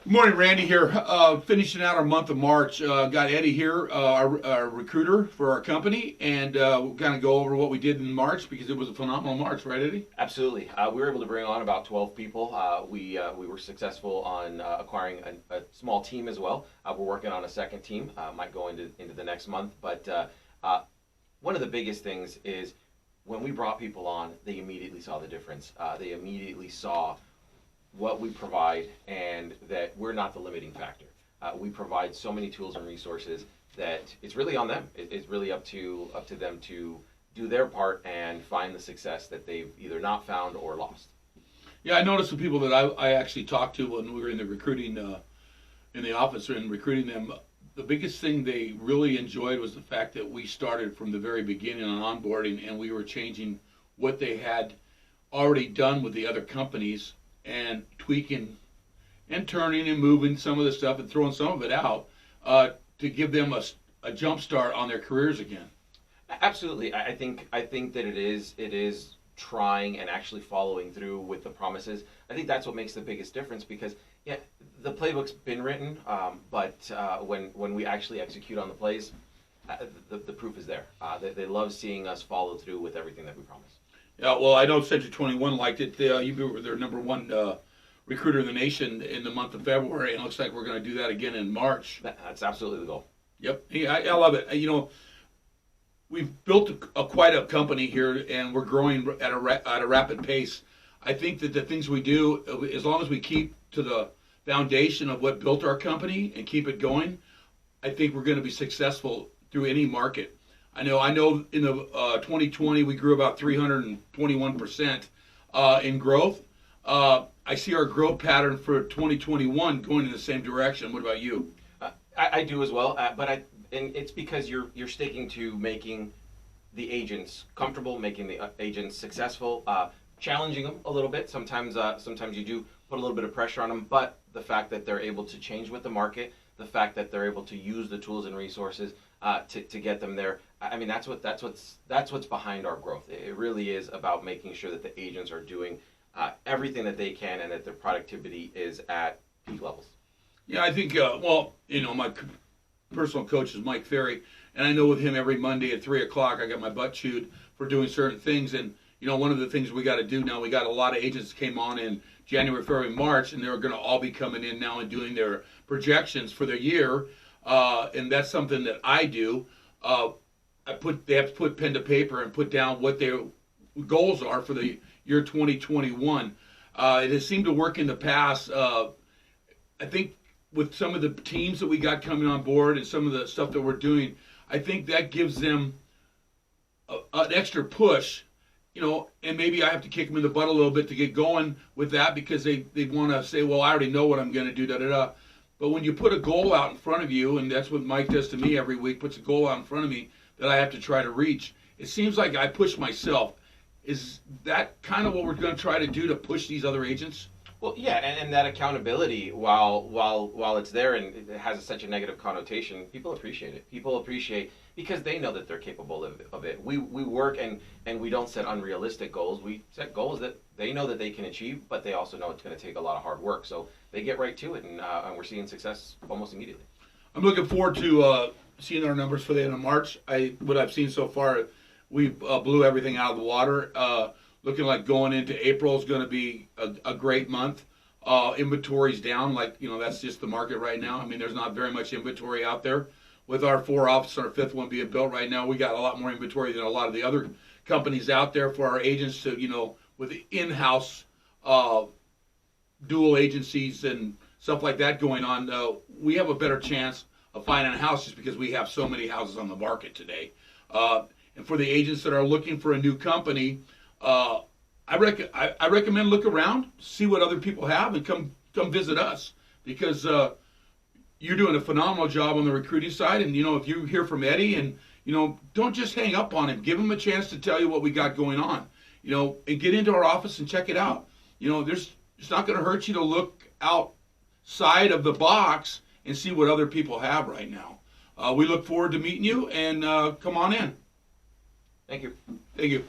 Good morning, Randy here. Finishing out our month of March. Got Eddie here, our recruiter for our company, and we'll kind of go over what we did in March because it was a phenomenal March, right, Eddie? Absolutely. We were able to bring on about 12 people. We were successful on acquiring a small team as well. We're working on a second team. Might go into the next month. But one of the biggest things is when we brought people on, they immediately saw the difference. They immediately saw what we provide and that we're not the limiting factor. We provide so many tools and resources that it's really on them. It's really up to them to do their part and find the success that they've either not found or lost. Yeah, I noticed the people that I actually talked to when we were in the recruiting, in the office and recruiting them, the biggest thing they really enjoyed was the fact that we started from the very beginning on onboarding and we were changing what they had already done with the other companies and tweaking and turning and moving some of the stuff and throwing some of it out to give them a jump start on their careers again. Absolutely. I think that it is trying and actually following through with the promises. I think that's what makes the biggest difference because yeah, the playbook's been written, but when we actually execute on the plays, the proof is there. They love seeing us follow through with everything that we promise. Yeah, well, I know Century 21 liked it. You were their number one recruiter in the nation in the month of February, and it looks like we're going to do that again in March. That's absolutely the goal. Yep, I love it. You know, we've built quite a company here, and we're growing at a rapid pace. I think that the things we do, as long as we keep to the foundation of what built our company and keep it going, I think we're going to be successful through any market. I know in the 2020 we grew about 321% in growth. I see our growth pattern for 2021 going in the same direction. What about you? I do as well, and it's because you're sticking to making the agents comfortable, making the agents successful, challenging them a little bit. Sometimes you do put a little bit of pressure on them, but the fact that they're able to change with the market, the fact that they're able to use the tools and resources to get them there. I mean, that's what's behind our growth. It really is about making sure that the agents are doing everything that they can and that their productivity is at peak levels. Yeah, I think, my personal coach is Mike Ferry, and I know with him every Monday at 3 o'clock I got my butt chewed for doing certain things. And, one of the things we got to do now, we got a lot of agents that came on in January, February, March, and they're going to all be coming in now and doing their projections for the year. And that's something that I do. They have to put pen to paper and put down what their goals are for the year 2021. It has seemed to work in the past. I think with some of the teams that we got coming on board and some of the stuff that we're doing, I think that gives them an extra push, and maybe I have to kick them in the butt a little bit to get going with that because they want to say, well, I already know what I'm going to do, da-da-da. But when you put a goal out in front of you, and that's what Mike does to me every week, puts a goal out in front of me that I have to try to reach, it seems like I push myself. Is that kind of what we're going to try to do to push these other agents? Well, yeah, and that accountability, while it's there and it has such a negative connotation, people appreciate it. People appreciate because they know that they're capable of it. We work and we don't set unrealistic goals. We set goals that they know that they can achieve, but they also know it's going to take a lot of hard work. So they get right to it, and we're seeing success almost immediately. I'm looking forward to seeing our numbers for the end of March. What I've seen so far, we blew everything out of the water. Looking like going into April is going to be a great month. Inventory's down, that's just the market right now. I mean, there's not very much inventory out there. With our 4 offices, our 5th one being built right now, we got a lot more inventory than a lot of the other companies out there for our agents to, with the in-house dual agencies and stuff like that going on. We have a better chance of finding a house just because we have so many houses on the market today. And for the agents that are looking for a new company, I recommend look around, see what other people have, and come visit us because you're doing a phenomenal job on the recruiting side. And if you hear from Eddie, and don't just hang up on him. Give him a chance to tell you what we got going on. And get into our office and check it out. It's not going to hurt you to look outside of the box and see what other people have right now. We look forward to meeting you, and come on in. Thank you. Thank you.